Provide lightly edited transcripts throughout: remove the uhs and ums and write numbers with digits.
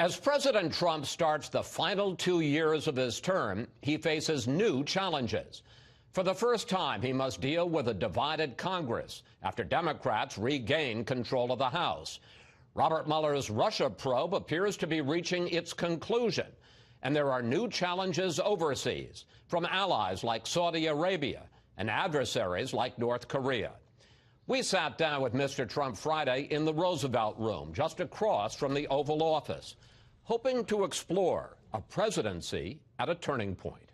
As President Trump starts the final 2 years of his term, he faces new challenges. For the first time, he must deal with a divided Congress after Democrats regain control of the House. Robert Mueller's Russia probe appears to be reaching its conclusion, and there are new challenges overseas from allies like Saudi Arabia and adversaries like North Korea. We sat down with Mr. Trump Friday in the Roosevelt Room, just across from the Oval Office, hoping to explore a presidency at a turning point.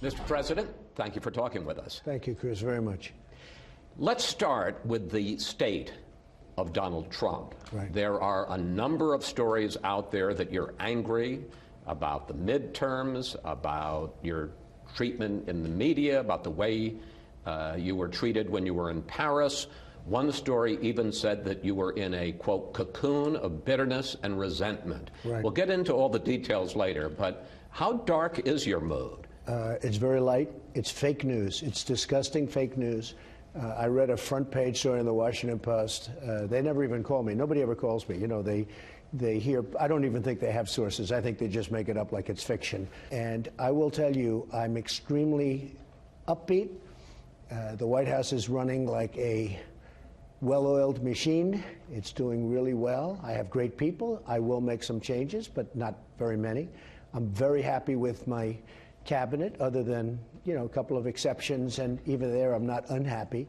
Mr. President, thank you for talking with us. Thank you, Chris, very much. Let's start with the state of Donald Trump. Right. There are a number of stories out there that you're angry about the midterms, about your treatment in the media, about the way you were treated when you were in Paris. One story even said that you were in a, quote, cocoon of bitterness and resentment. Right. We'll get into all the details later, but how dark is your mood? It's very light. It's fake news. It's disgusting fake news. I read a front page story in the Washington Post. They never even call me. Nobody ever calls me. You know, they hear, I don't even think they have sources. I think they just make it up like it's fiction. And I will tell you, I'm extremely upbeat. The White House is running like a well-oiled machine. It's doing really well. I have great people. I will make some changes, but not very many. I'm very happy with my cabinet, other than, you know, a couple of exceptions, and even there I'm not unhappy.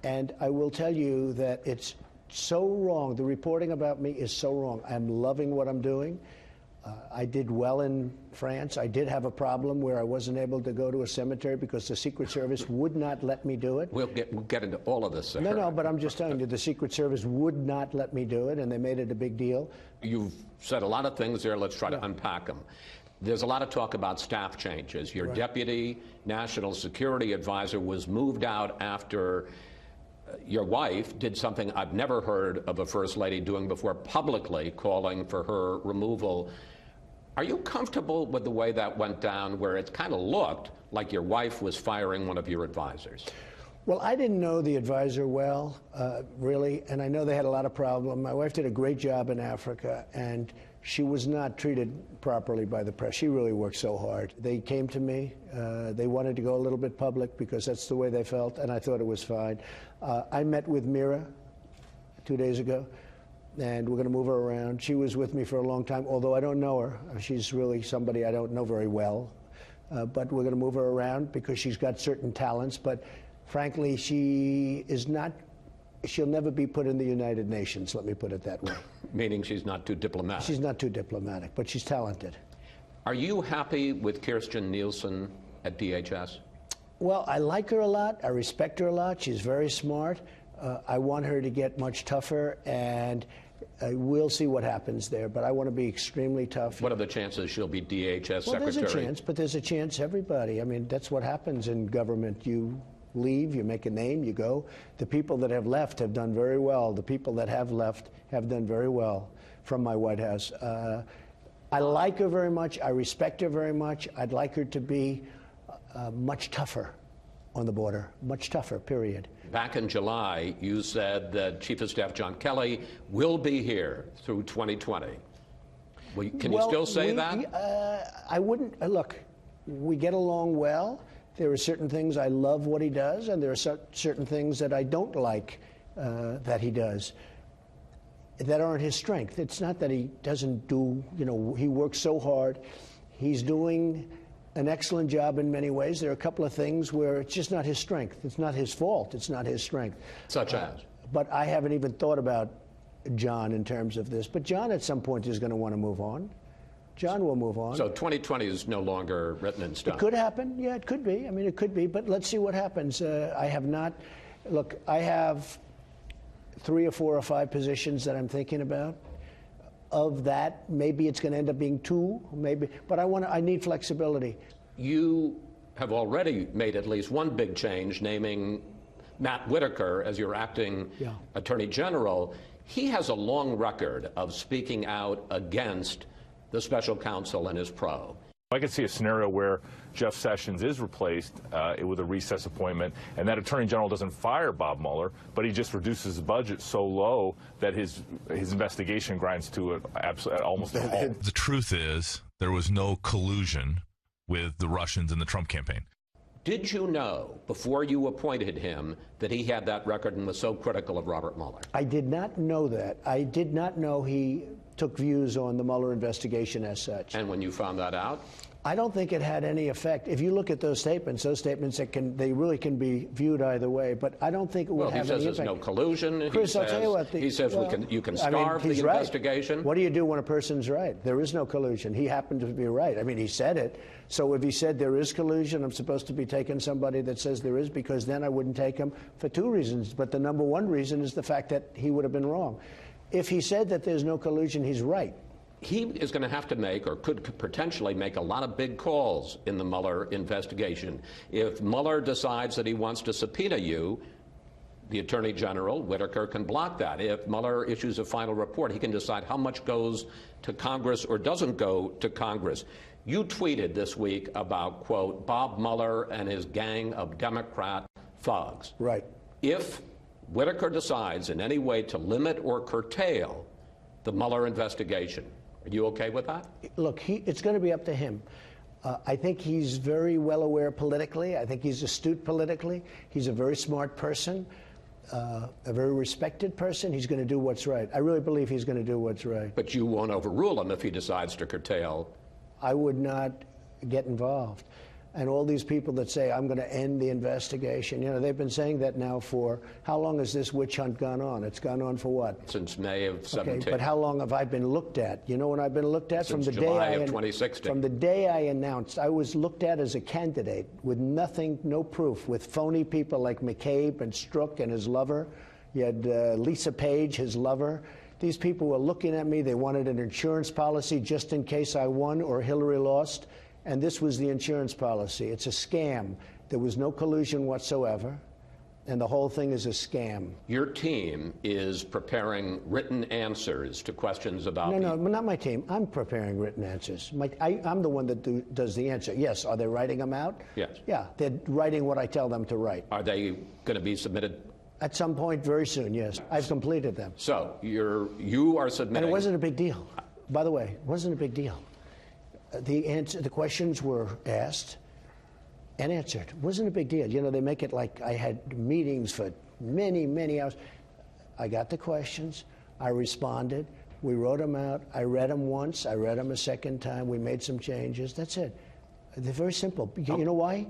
And I will tell you that it's so wrong. The reporting about me is so wrong. I'm loving what I'm doing. I did well in France. I did have a problem where I wasn't able to go to a cemetery because the Secret Service would not let me do it. We'll get into all of this, sir. No, but I'm just telling you, the Secret Service would not let me do it, and they made it a big deal. You've said a lot of things there. Let's try to unpack them. There's a lot of talk about staff changes. Your deputy national security advisor was moved out after your wife did something I've never heard of a first lady doing before, publicly calling for her removal. Are you comfortable with the way that went down, where it kind of looked like your wife was firing one of your advisors? Well, I didn't know the advisor well, really, and I know they had a lot of problems. My wife did a great job in Africa, and she was not treated properly by the press. She really worked so hard. They came to me. They wanted to go a little bit public because that's the way they felt, and I thought it was fine. I met with Mira 2 days ago, and we're going to move her around. She was with me for a long time, although I don't know her. She's really somebody I don't know very well. But we're going to move her around because she's got certain talents. But frankly, she is not, she'll never be put in the United Nations, let me put it that way. Meaning she's not too diplomatic. She's not too diplomatic, but she's talented. Are you happy with Kirstjen Nielsen at DHS? Well, I like her a lot. I respect her a lot. She's very smart. I want her to get much tougher, and we'll see what happens there. But I want to be extremely tough. What are the chances she'll be DHS secretary? Well, there's a chance, but there's a chance everybody. I mean, that's what happens in government. You leave, you make a name, you go. The people that have left have done very well. The people that have left have done very well from my White House. I like her very much. I respect her very much. I'd like her to be much tougher on the border, much tougher, period. Back in July, you said that Chief of Staff John Kelly will be here through 2020. Can you still say that? I wouldn't. Look, we get along well. There are certain things I love what he does, and there are certain things that I don't like that he does that aren't his strength. It's not that he doesn't do, you know, he works so hard. He's doing an excellent job in many ways. There are a couple of things where it's just not his strength. It's not his fault. It's not his strength. Such as? But I haven't even thought about John in terms of this. But John at some point is going to want to move on. John will move on. So 2020 is no longer written in stone. It could happen. Yeah, it could be. I mean, it could be. But let's see what happens. I have not. Look, I have 3 or 4 or 5 positions that I'm thinking about. Of that, maybe it's going to end up being 2, maybe. But I need flexibility. You have already made at least one big change, naming Matt Whitaker as your acting Attorney General. He has a long record of speaking out against the special counsel and his probe. I could see a scenario where Jeff Sessions is replaced with a recess appointment, and that Attorney General doesn't fire Bob Mueller, but he just reduces his budget so low that his investigation grinds to almost a halt. The truth is, there was no collusion with the Russians in the Trump campaign. Did you know, before you appointed him, that he had that record and was so critical of Robert Mueller? I did not know that. I did not know he took views on the Mueller investigation as such. And when you found that out? I don't think it had any effect. If you look at those statements they really can be viewed either way. But I don't think it would have any effect. Well, he says there's no collusion. Chris, I'll tell you what. He says you can starve the investigation. Right. What do you do when a person's right? There is no collusion. He happened to be right. I mean, he said it. So if he said there is collusion, I'm supposed to be taking somebody that says there is, because then I wouldn't take him for two reasons. But the number one reason is the fact that he would have been wrong. If he said that there's no collusion, he's right. He is going to have to make, or could potentially make, a lot of big calls in the Mueller investigation. If Mueller decides that he wants to subpoena you, the Attorney General, Whitaker, can block that. If Mueller issues a final report, he can decide how much goes to Congress or doesn't go to Congress. You tweeted this week about, quote, Bob Mueller and his gang of Democrat thugs. Right. If Whitaker decides in any way to limit or curtail the Mueller investigation, are you okay with that? Look, it's going to be up to him. I think he's very well aware politically. I think he's astute politically. He's a very smart person, a very respected person. He's going to do what's right. I really believe he's going to do what's right. But you won't overrule him if he decides to curtail. I would not get involved. And all these people that say, I'm going to end the investigation, you know, they've been saying that now for, how long has this witch hunt gone on? It's gone on for what? Since May of 17. Okay, but how long have I been looked at? You know when I've been looked at? Since from the July day of 2016. From the day I announced, I was looked at as a candidate with nothing, no proof, with phony people like McCabe and Strzok and his lover. You had Lisa Page, his lover. These people were looking at me. They wanted an insurance policy just in case I won or Hillary lost. And this was the insurance policy. It's a scam. There was no collusion whatsoever, and the whole thing is a scam. Your team is preparing written answers to questions about... No, not my team. I'm preparing written answers. I'm the one that does the answer. Yes. Are they writing them out? Yes. Yeah, they're writing what I tell them to write. Are they going to be submitted? At some point very soon, yes. I've completed them. So you are submitting... And it wasn't a big deal. By the way, it wasn't a big deal. The questions were asked and answered. It wasn't a big deal. You know, they make it like I had meetings for many, many hours. I got the questions. I responded. We wrote them out. I read them once. I read them a second time. We made some changes. That's it. They're very simple. You know why?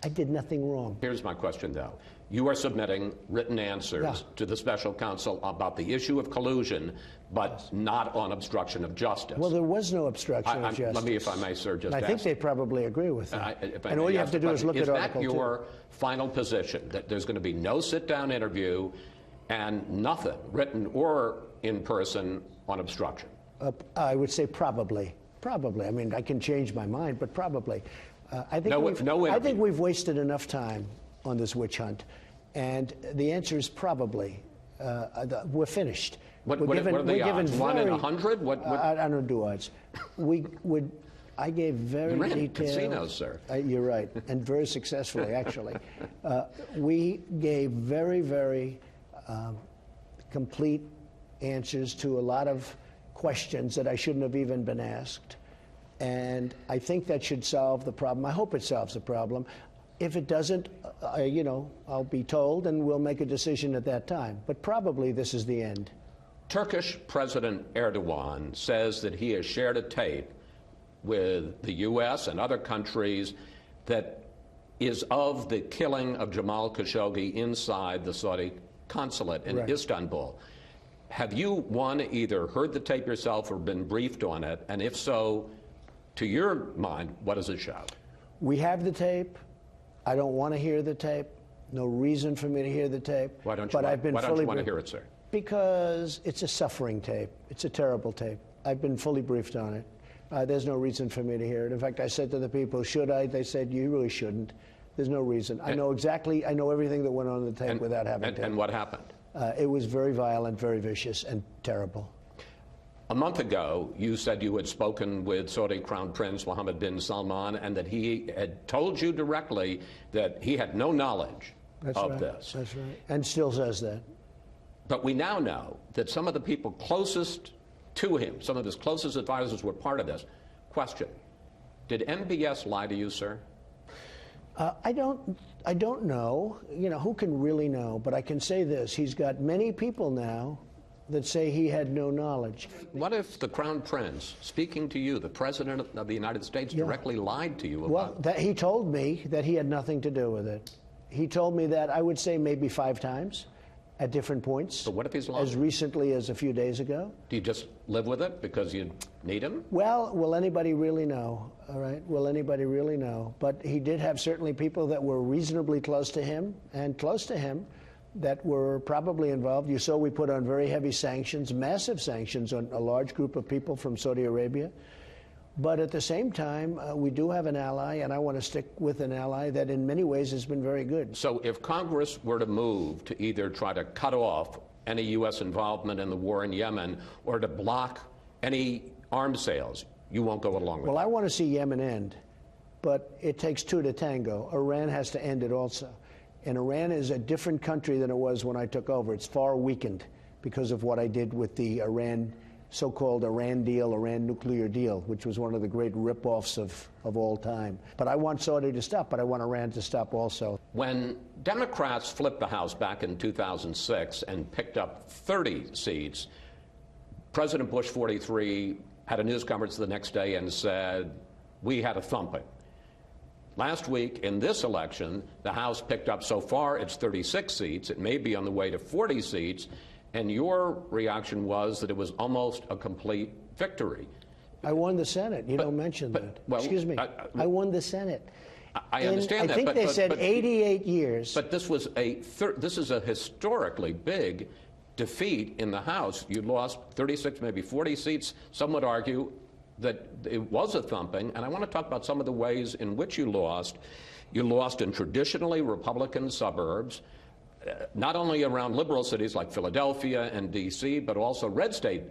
I did nothing wrong. Here's my question, though. You are submitting written answers to the special counsel about the issue of collusion, but not on obstruction of justice. Well, there was no obstruction of justice. Let me, if I may, sir, just I think they probably agree with that. And all you have to do is look at Article 2. Is that your final position, that there's going to be no sit-down interview and nothing, written or in person, on obstruction? I would say probably. Probably. I mean, I can change my mind, but probably. I think we've wasted enough time on this witch hunt, and the answer is probably. We're finished. What are the odds? 1 in 100? I don't do odds. I gave very detailed... You ran casinos, sir. You're right, and very successfully, actually. We gave very, very complete answers to a lot of questions that I shouldn't have even been asked. And I think that should solve the problem. I hope it solves the problem. If it doesn't, you know, I'll be told and we'll make a decision at that time. But probably this is the end. Turkish President Erdogan says that he has shared a tape with the U.S. and other countries that is of the killing of Jamal Khashoggi inside the Saudi consulate in Istanbul. Have you, one, either heard the tape yourself or been briefed on it? And if so, to your mind, what does it show? We have the tape. I don't want to hear the tape. No reason for me to hear the tape. Why don't you want to hear it, sir? Because it's a suffering tape. It's a terrible tape. I've been fully briefed on it. There's no reason for me to hear it. In fact, I said to the people, should I? They said, you really shouldn't. There's no reason. I know everything that went on the tape without having to. And what happened? It was very violent, very vicious, and terrible. A month ago, you said you had spoken with Saudi Crown Prince Mohammed bin Salman and that he had told you directly that he had no knowledge of this. That's right. And still says that. But we now know that some of the people closest to him, some of his closest advisors were part of this. Question, did MBS lie to you, sir? I don't know. You know, who can really know? But I can say this. He's got many people now that say he had no knowledge. What if the Crown Prince, speaking to you, the President of the United States, directly lied to you about Well, he told me that he had nothing to do with it. He told me that, I would say, maybe 5 times at different points. But what if he's lying? As recently as a few days ago. Do you just live with it because you need him? Well, will anybody really know? All right, will anybody really know? But he did have certainly people that were reasonably close to him and close to him that were probably involved. You saw we put on very heavy sanctions, massive sanctions on a large group of people from Saudi Arabia. But at the same time, we do have an ally, and I want to stick with an ally that in many ways has been very good. So if Congress were to move to either try to cut off any U.S. involvement in the war in Yemen or to block any arms sales, you won't go along with Well, it? I want to see Yemen end, but it takes 2 to tango. Iran has to end it also. And Iran is a different country than it was when I took over. It's far weakened because of what I did with the Iran, so-called Iran deal, Iran nuclear deal, which was one of the great rip-offs of all time. But I want Saudi to stop, but I want Iran to stop also. When Democrats flipped the House back in 2006 and picked up 30 seats, President Bush 43 had a news conference the next day and said, we had a thumping. Last week, in this election, the House picked up so far its 36 seats. It may be on the way to 40 seats. And your reaction was that it was almost a complete victory. I won the Senate. You don't mention that. Well, excuse me. I won the Senate. I understand that. I think they said 88 years. But this was this is a historically big defeat in the House. You lost 36, maybe 40 seats. Some would argue that it was a thumping, and I want to talk about some of the ways in which you lost. You lost in traditionally Republican suburbs, not only around liberal cities like Philadelphia and D.C., but also red state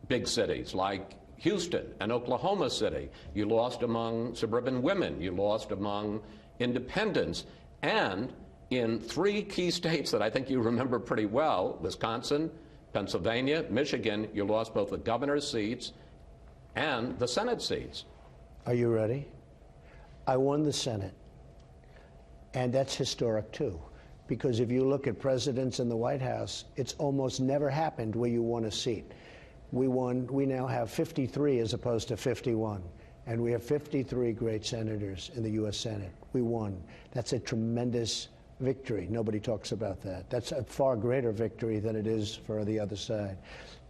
big cities like Houston and Oklahoma City. You lost among suburban women. You lost among independents. And in 3 key states that I think you remember pretty well, Wisconsin, Pennsylvania, Michigan, you lost both the governor's seats and the Senate seats. Are you ready? I won the Senate. And that's historic, too. Because if you look at presidents in the White House, it's almost never happened where you won a seat. We now have 53 as opposed to 51. And we have 53 great senators in the U.S. Senate. We won. That's a tremendous victory. Nobody talks about that. That's a far greater victory than it is for the other side.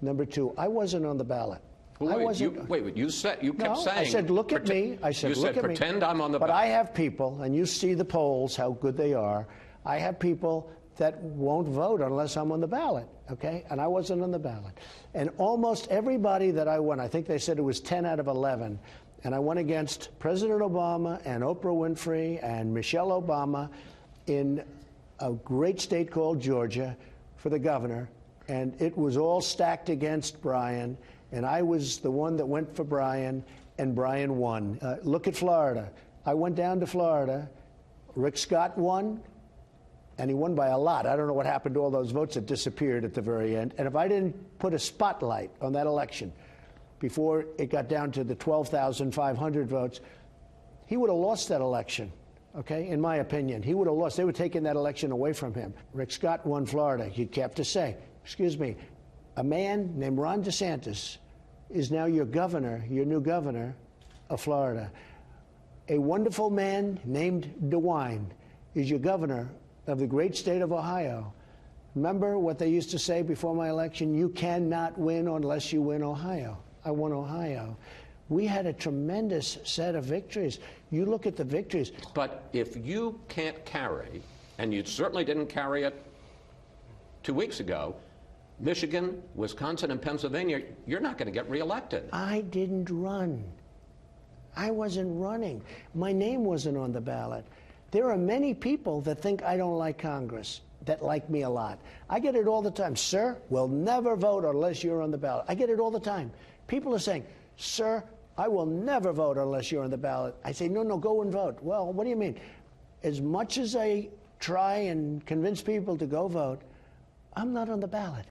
Number 2, I wasn't on the ballot. Well, wait, you kept saying. I said, look at me. I said, look at me. Pretend I'm on the ballot. But I have people, and you see the polls, how good they are. I have people that won't vote unless I'm on the ballot, okay? And I wasn't on the ballot. And almost everybody that I won, I think they said it was 10 out of 11, and I went against President Obama and Oprah Winfrey and Michelle Obama in a great state called Georgia for the governor, and it was all stacked against Brian. And I was the one that went for Brian, and Brian won. Look at Florida. I went down to Florida. Rick Scott won, and he won by a lot. I don't know what happened to all those votes that disappeared at the very end. And if I didn't put a spotlight on that election before it got down to the 12,500 votes, he would have lost that election, okay, in my opinion. He would have lost. They would have taken that election away from him. Rick Scott won Florida. You have to say, excuse me, a man named Ron DeSantis is now your governor, your new governor of Florida. A wonderful man named DeWine is your governor of the great state of Ohio. Remember what they used to say before my election? You cannot win unless you win Ohio. I won Ohio. We had a tremendous set of victories. You look at the victories. But if you can't carry, and you certainly didn't carry it 2 weeks ago, Michigan, Wisconsin, and Pennsylvania, you're not going to get reelected. I didn't run. I wasn't running. My name wasn't on the ballot. There are many people that think I don't like Congress. that like me a lot. I get it all the time. Sir, we'll never vote unless you're on the ballot. I get it all the time. People are saying, sir, I will never vote unless you're on the ballot. I say, no, go and vote. Well, what do you mean? As much as I try and convince people to go vote, I'm not on the ballot.